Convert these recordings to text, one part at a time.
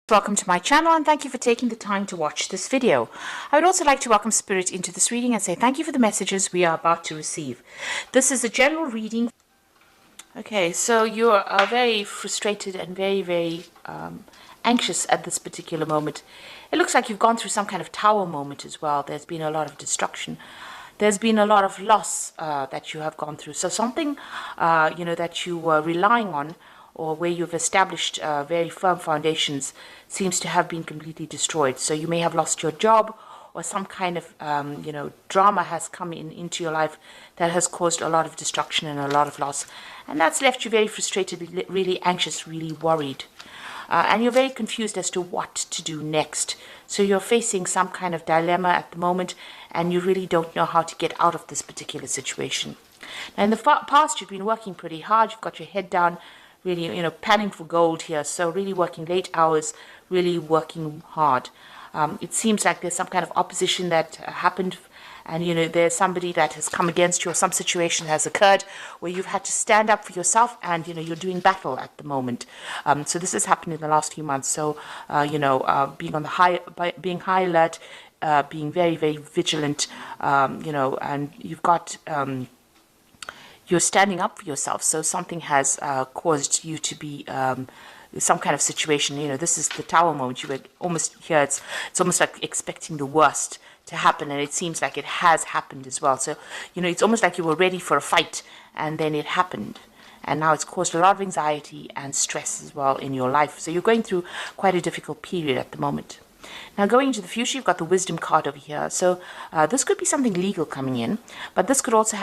Welcome to my channel and thank you for taking the time to watch this video. I would also like to welcome Spirit into this reading and say thank you for the messages we are about to receive. This is a general reading. Okay, so you are very frustrated and very anxious at this particular moment. It looks like you've gone through some kind of tower moment as well. There's been a lot of destruction. There's been a lot of loss that you have gone through. So something, that you were relying on, or where you've established very firm foundations, seems to have been completely destroyed. So you may have lost your job, or some kind of, drama has come into your life that has caused a lot of destruction and a lot of loss. And that's left you very frustrated, really anxious, really worried. And you're very confused as to what to do next. So you're facing some kind of dilemma at the moment, and you really don't know how to get out of this particular situation. Now, in the past, you've been working pretty hard. You've got your head down, really, panning for gold here. So really working late hours, really working hard. It seems like there's some kind of opposition that happened, and there's somebody that has come against you, or some situation has occurred where you've had to stand up for yourself, and you're doing battle at the moment. So this has happened in the last few months. So being on the being high alert, being very vigilant, and you've got you're standing up for yourself. So something has caused you to be some kind of situation. This is the tower moment. You were almost here. It's almost like expecting the worst to happen, and it seems like it has happened as well. So it's almost like you were ready for a fight, and then it happened, and now it's caused a lot of anxiety and stress as well in your life. So you're going through quite a difficult period at the moment. Now, going into the future, you've got the wisdom card over here. So this could be something legal coming in, but this could also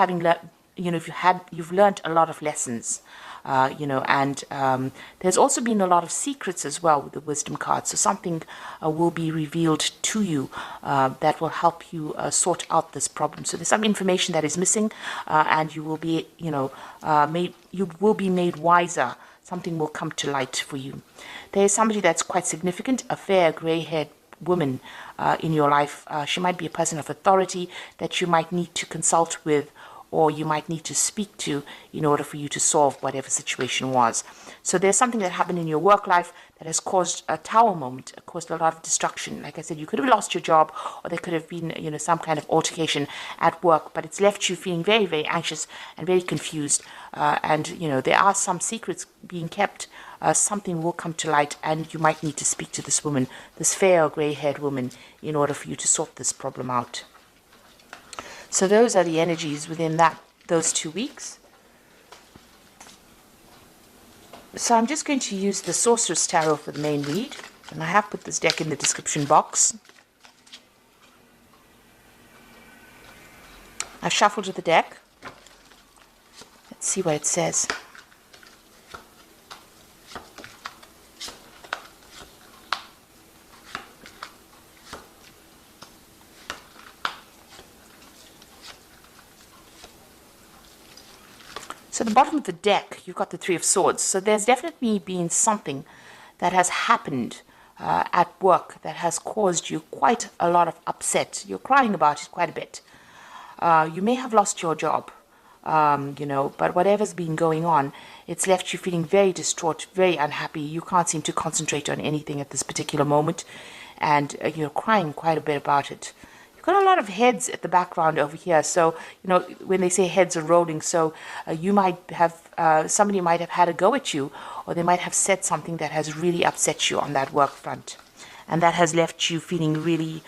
you've learned a lot of lessons. And there's also been a lot of secrets as well with the wisdom card. So something will be revealed to you that will help you sort out this problem. So there's some information that is missing, and you will be, made wiser. Something will come to light for you. There is somebody that's quite significant, a fair gray-haired woman in your life. She might be a person of authority that you might need to consult with, or you might need to speak to in order for you to solve whatever situation was. So there's something that happened in your work life that has caused a tower moment, caused a lot of destruction. Like I said, you could have lost your job, or there could have been, some kind of altercation at work, but it's left you feeling very anxious and very confused. And there are some secrets being kept. Something will come to light, and you might need to speak to this woman, this fair gray-haired woman, in order for you to sort this problem out. So those are the energies within those 2 weeks. So I'm just going to use the Sorcerer's Tarot for the main read. And I have put this deck in the description box. I've shuffled the deck. Let's see what it says. So at the bottom of the deck, you've got the Three of Swords. So there's definitely been something that has happened at work that has caused you quite a lot of upset. You're crying about it quite a bit. You may have lost your job, but whatever's been going on, it's left you feeling very distraught, very unhappy. You can't seem to concentrate on anything at this particular moment, and you're crying quite a bit about it. Got a lot of heads at the background over here. So, when they say heads are rolling, so you might have, somebody might have had a go at you, or they might have said something that has really upset you on that work front. And that has left you feeling really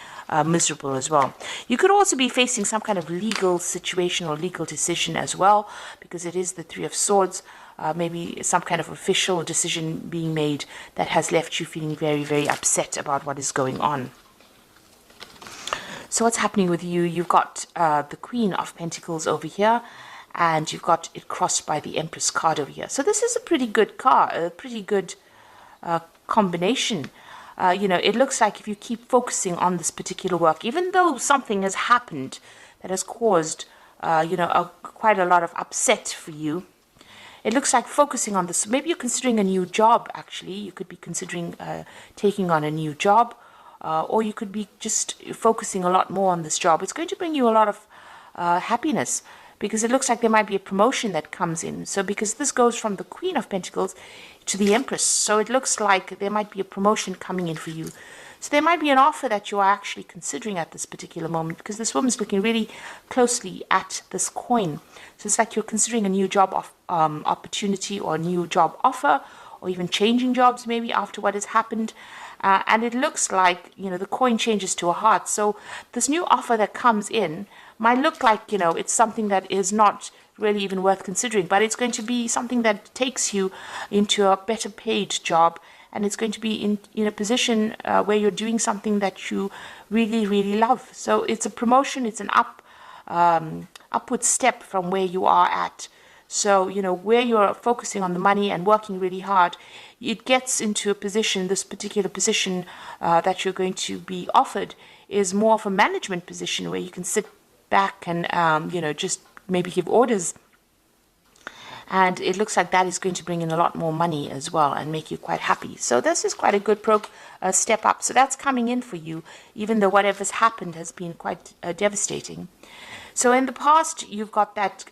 miserable as well. You could also be facing some kind of legal situation or legal decision as well, because it is the Three of Swords. Maybe some kind of official decision being made that has left you feeling very upset about what is going on. So what's happening with you? You've got the Queen of Pentacles over here, and you've got it crossed by the Empress card over here. So this is a pretty good card, a pretty good combination. It looks like if you keep focusing on this particular work, even though something has happened that has caused, quite a lot of upset for you, it looks like focusing on this. Maybe you're considering a new job, actually. You could be considering taking on a new job. Or you could be just focusing a lot more on this job. It's going to bring you a lot of happiness. because it looks like there might be a promotion that comes in. So because this goes from the Queen of Pentacles to the Empress, so it looks like there might be a promotion coming in for you. So there might be an offer that you are actually considering at this particular moment, because this woman's looking really closely at this coin. So it's like you're considering a new job opportunity, or a new job offer, or even changing jobs maybe after what has happened. And it looks like, the coin changes to a heart. So this new offer that comes in might look like, it's something that is not really even worth considering, but it's going to be something that takes you into a better paid job, and it's going to be in a position where you're doing something that you really, really love. So it's a promotion, it's an upward step from where you are at. So, where you're focusing on the money and working really hard, it gets into a position, this particular position that you're going to be offered is more of a management position, where you can sit back and, just maybe give orders. And it looks like that is going to bring in a lot more money as well and make you quite happy. So this is quite a good step up. So that's coming in for you, even though whatever's happened has been quite devastating. So in the past, you've got that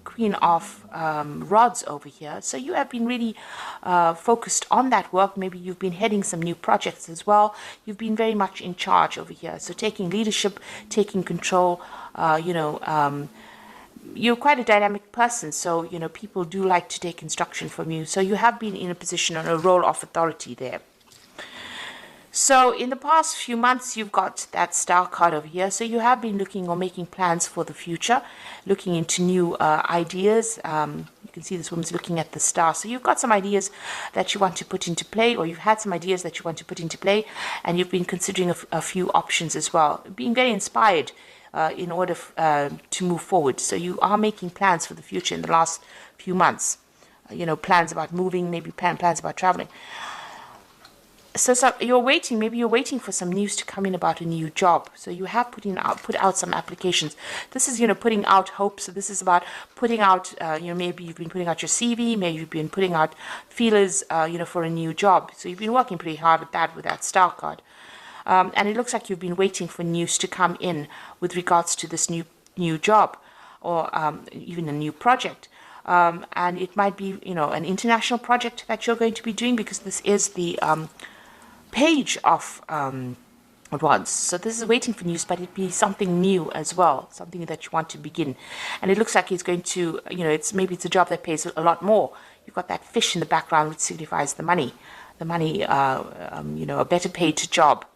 Queen of Rods over here. So you have been really focused on that work. Maybe you've been heading some new projects as well. You've been very much in charge over here. So taking leadership, taking control, you're quite a dynamic person, so people do like to take instruction from you. So you have been in a position on a role of authority there. So in the past few months, you've got that Star card over here. So you have been looking or making plans for the future, looking into new ideas. You can see this woman's looking at the Star. So you've got some ideas that you want to put into play, or you've had some ideas that you want to put into play, and you've been considering a few options as well, being very inspired in order to move forward. So you are making plans for the future in the last few months. Plans about moving, maybe plans about traveling. So you're waiting, maybe you're waiting for some news to come in about a new job. So you have put out some applications. This is, putting out hope. So this is about putting out, maybe you've been putting out your CV, maybe you've been putting out feelers, for a new job. So you've been working pretty hard at that with that Star card. And it looks like you've been waiting for news to come in with regards to this new job, or even a new project. And it might be, an international project that you're going to be doing, because this is the Page of Wands. So this is waiting for news, but it'd be something new as well, something that you want to begin. And it looks like he's going to, maybe it's a job that pays a lot more. You've got that fish in the background, which signifies the money, a better paid job.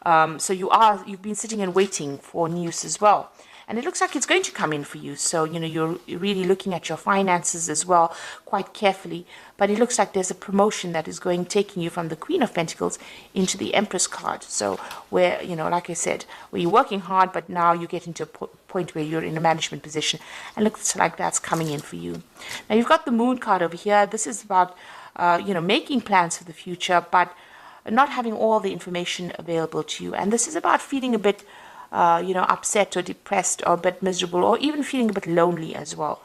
So you've been sitting and waiting for news as well. And it looks like it's going to come in for you. So, you're really looking at your finances as well quite carefully. But it looks like there's a promotion that is taking you from the Queen of Pentacles into the Empress card. So where, like I said, where you're working hard, but now you get into a point where you're in a management position. And it looks like that's coming in for you. Now you've got the Moon card over here. This is about, making plans for the future, but not having all the information available to you. And this is about feeling a bit upset or depressed or a bit miserable, or even feeling a bit lonely as well.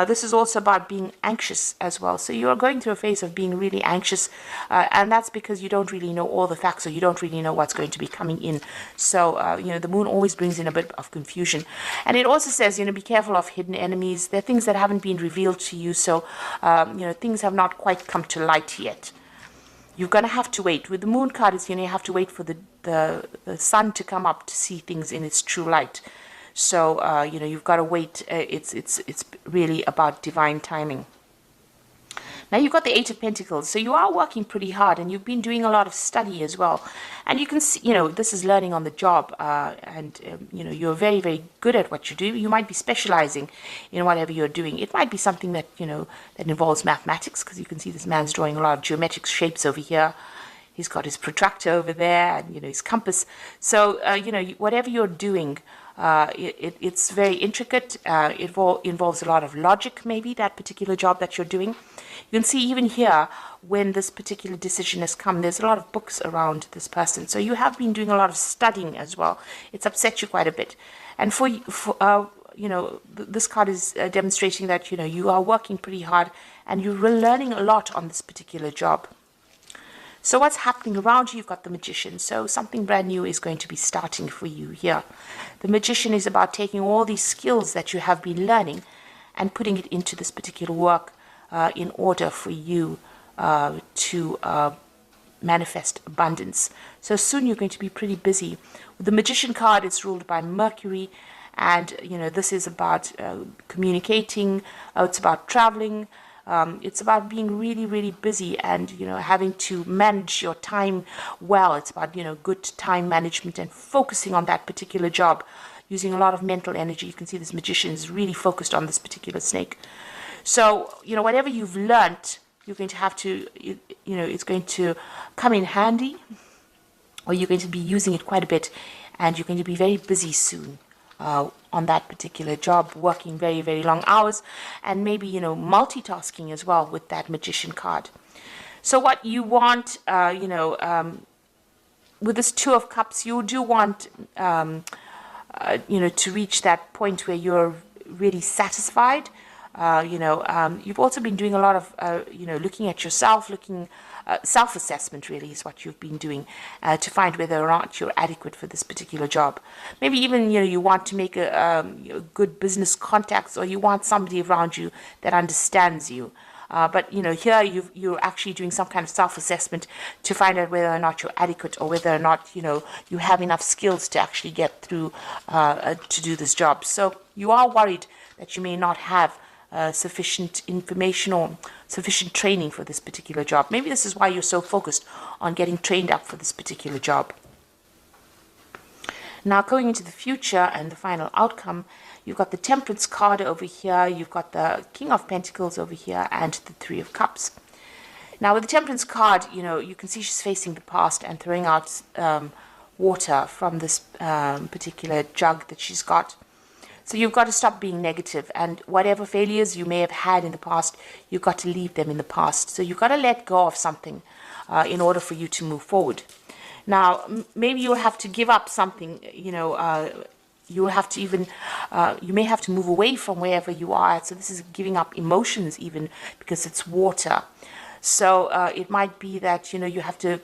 This is also about being anxious as well. So you're going through a phase of being really anxious, and that's because you don't really know all the facts, or you don't really know what's going to be coming in. So, the Moon always brings in a bit of confusion. And it also says, be careful of hidden enemies. There are things that haven't been revealed to you, so, things have not quite come to light yet. You're going to have to wait. With the Moon card, it's, you have to wait for the sun to come up to see things in its true light. So, you've got to wait. It's really about divine timing. Now you've got the Eight of Pentacles. So you are working pretty hard, and you've been doing a lot of study as well. And you can see, this is learning on the job. You're very, very good at what you do. You might be specializing in whatever you're doing. It might be something that, that involves mathematics, because you can see this man's drawing a lot of geometric shapes over here. He's got his protractor over there, and, his compass. So, whatever you're doing, it's very intricate. It involves a lot of logic, maybe, that particular job that you're doing. You can see even here, when this particular decision has come, there's a lot of books around this person. So you have been doing a lot of studying as well. It's upset you quite a bit. And this card is demonstrating that, you are working pretty hard, and you're learning a lot on this particular job. So what's happening around you? You've got the Magician. So something brand new is going to be starting for you here. The Magician is about taking all these skills that you have been learning and putting it into this particular work in order for you to manifest abundance. So soon you're going to be pretty busy. With the Magician card, it's ruled by Mercury, and this is about communicating. It's about traveling. It's about being really, really busy and having to manage your time well. It's about good time management and focusing on that particular job, using a lot of mental energy. You can see this Magician is really focused on this particular snake. So whatever you've learnt, you're going to have to, it's going to come in handy, or you're going to be using it quite a bit, and you're going to be very busy soon on that particular job, working very, very long hours, and maybe, multitasking as well with that Magician card. So what you want, with this Two of Cups, you do want, to reach that point where you're really satisfied. You've also been doing a lot of, looking at yourself, self-assessment really is what you've been doing to find whether or not you're adequate for this particular job. Maybe even, you want to make a good business contacts, or you want somebody around you that understands you. But here you're actually doing some kind of self-assessment to find out whether or not you're adequate, or whether or not, you have enough skills to actually get through to do this job. So you are worried that you may not have sufficient information or sufficient training for this particular job. Maybe this is why you're so focused on getting trained up for this particular job. Now, going into the future and the final outcome, you've got the Temperance card over here, you've got the King of Pentacles over here, and the Three of Cups. Now, with the Temperance card, you can see she's facing the past and throwing out water from this particular jug that she's got. So you've got to stop being negative, and whatever failures you may have had in the past, you've got to leave them in the past. So you've got to let go of something in order for you to move forward. Now, maybe you'll have to give up something, you'll have to even, you may have to move away from wherever you are. So this is giving up emotions even, because it's water. So it might be that, you have to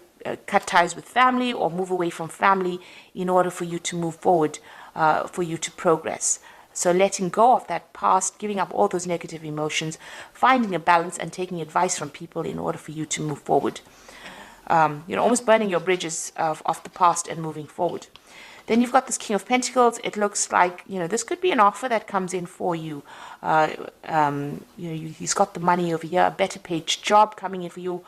cut ties with family or move away from family in order for you to move forward, for you to progress. So letting go of that past, giving up all those negative emotions, finding a balance and taking advice from people in order for you to move forward. Almost burning your bridges of the past and moving forward. Then you've got this King of Pentacles. It looks like, this could be an offer that comes in for you. He's got the money over here, a better paid job coming in for you.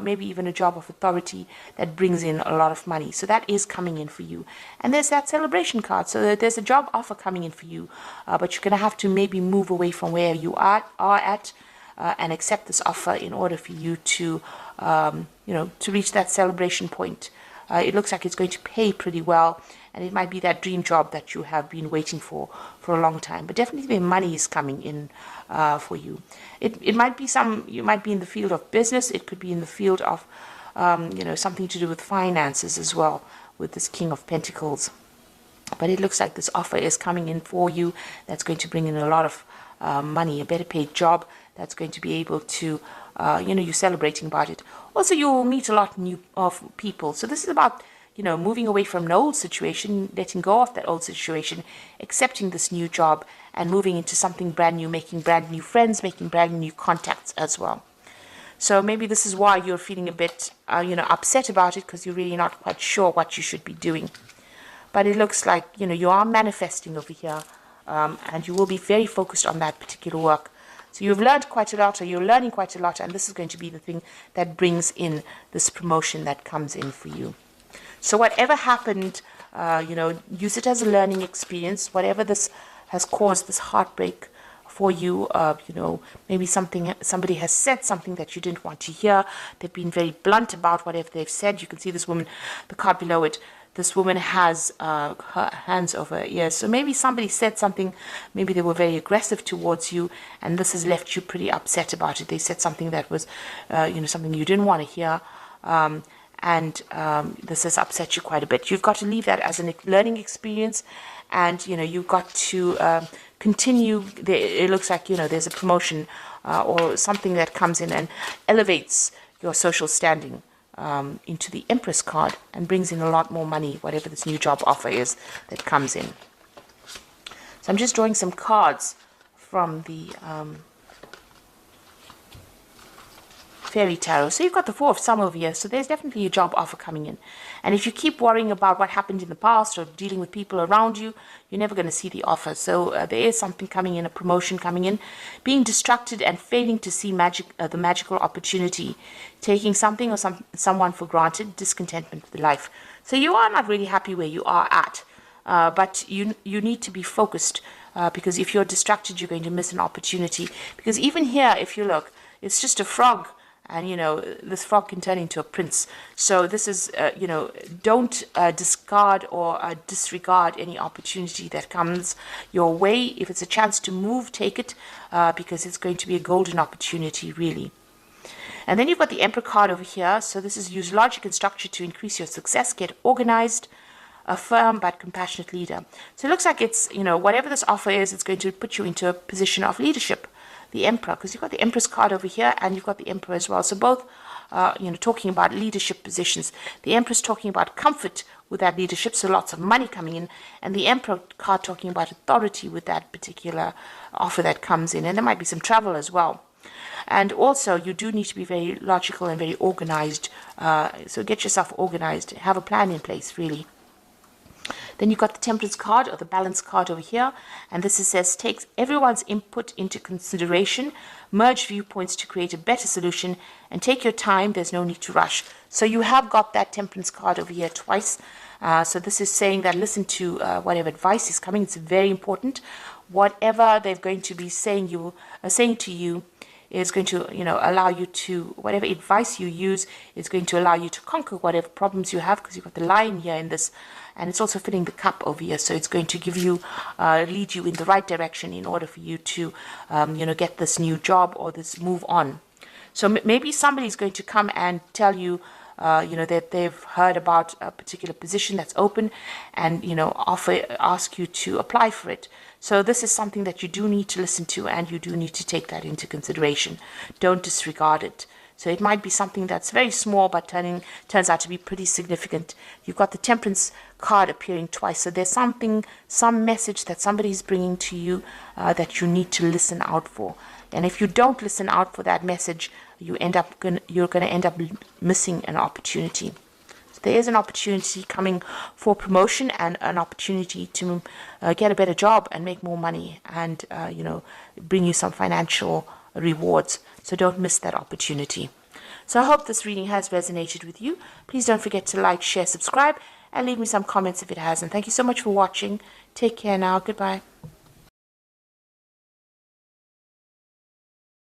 Maybe even a job of authority that brings in a lot of money. So that is coming in for you. And there's that Celebration card. So there's a job offer coming in for you. But you're going to have to maybe move away from where you are at and accept this offer in order for you to, to reach that celebration point. It looks like it's going to pay pretty well. And it might be that dream job that you have been waiting for a long time. But definitely the money is coming in for you. It might be you might be in the field of business. It could be in the field of, something to do with finances as well, with this King of Pentacles. But it looks like this offer is coming in for you. That's going to bring in a lot of money, a better paid job. That's going to be able to, you're celebrating about it. Also, you'll meet a lot of people. So this is about, moving away from an old situation, letting go of that old situation, accepting this new job, and moving into something brand new, making brand new friends, making brand new contacts as well. So maybe this is why you're feeling a bit, upset about it, because you're really not quite sure what you should be doing. But it looks like, you are manifesting over here, and you will be very focused on that particular work. So you've learned quite a lot, or you're learning quite a lot, and this is going to be the thing that brings in this promotion that comes in for you. So whatever happened, use it as a learning experience. Whatever this has caused, this heartbreak for you, maybe somebody has said something that you didn't want to hear. They've been very blunt about whatever they've said. You can see this woman, the card below it. This woman has her hands over her ears. So maybe somebody said something, maybe they were very aggressive towards you, and this has left you pretty upset about it. They said something that was, something you didn't want to hear. And this has upset you quite a bit. You've got to leave that as a learning experience, and you've got to continue. It looks like there's a promotion or something that comes in and elevates your social standing into the Empress card and brings in a lot more money, whatever this new job offer is that comes in. So I'm just drawing some cards from the Fairy Tarot. So you've got the Four of Some over here, so there's definitely a job offer coming in. And if you keep worrying about what happened in the past or dealing with people around you, you're never going to see the offer. So there is something coming in, a promotion coming in. Being distracted and failing to see the magical opportunity, taking something or someone for granted, discontentment with life. So you are not really happy where you are at, but you need to be focused, because if you're distracted, you're going to miss an opportunity. Because even here, if you look, it's just a frog. And, you know, this frog can turn into a prince. So this is, you know, don't discard or disregard any opportunity that comes your way. If it's a chance to move, take it, because it's going to be a golden opportunity, really. And then you've got the Emperor card over here. So this is use logic and structure to increase your success. Get organized, a firm but compassionate leader. So it looks like it's, you know, whatever this offer is, it's going to put you into a position of leadership. The Emperor, because you've got the Empress card over here and you've got the Emperor as well. So both, you know, talking about leadership positions. The Empress talking about comfort with that leadership, so lots of money coming in. And the Emperor card talking about authority with that particular offer that comes in. And there might be some travel as well. And also, you do need to be very logical and very organized. So get yourself organized. Have a plan in place, really. Then you've got the Temperance card or the Balance card over here. And this says, takes everyone's input into consideration, merge viewpoints to create a better solution, and take your time. There's no need to rush. So you have got that Temperance card over here twice. So this is saying that listen to whatever advice is coming. It's very important. Whatever they're going to be saying to you is going to, you know, allow you to, whatever advice you use is going to allow you to conquer whatever problems you have, because you've got the Lion here in this, and it's also filling the cup over here. So it's going to give you, lead you in the right direction in order for you to, you know, get this new job or this move on. So maybe somebody's going to come and tell you, you know, that they've heard about a particular position that's open and, you know, ask you to apply for it. So this is something that you do need to listen to, and you do need to take that into consideration. Don't disregard it. So it might be something that's very small, but turns out to be pretty significant. You've got the Temperance card appearing twice. So there's some message that somebody's bringing to you that you need to listen out for. And if you don't listen out for that message, you're going to end up missing an opportunity. So there is an opportunity coming for promotion and an opportunity to get a better job and make more money and, you know, bring you some financial rewards. So don't miss that opportunity. So I hope this reading has resonated with you. Please don't forget to like, share, subscribe, and leave me some comments if it has. And thank you so much for watching. Take care now. Goodbye.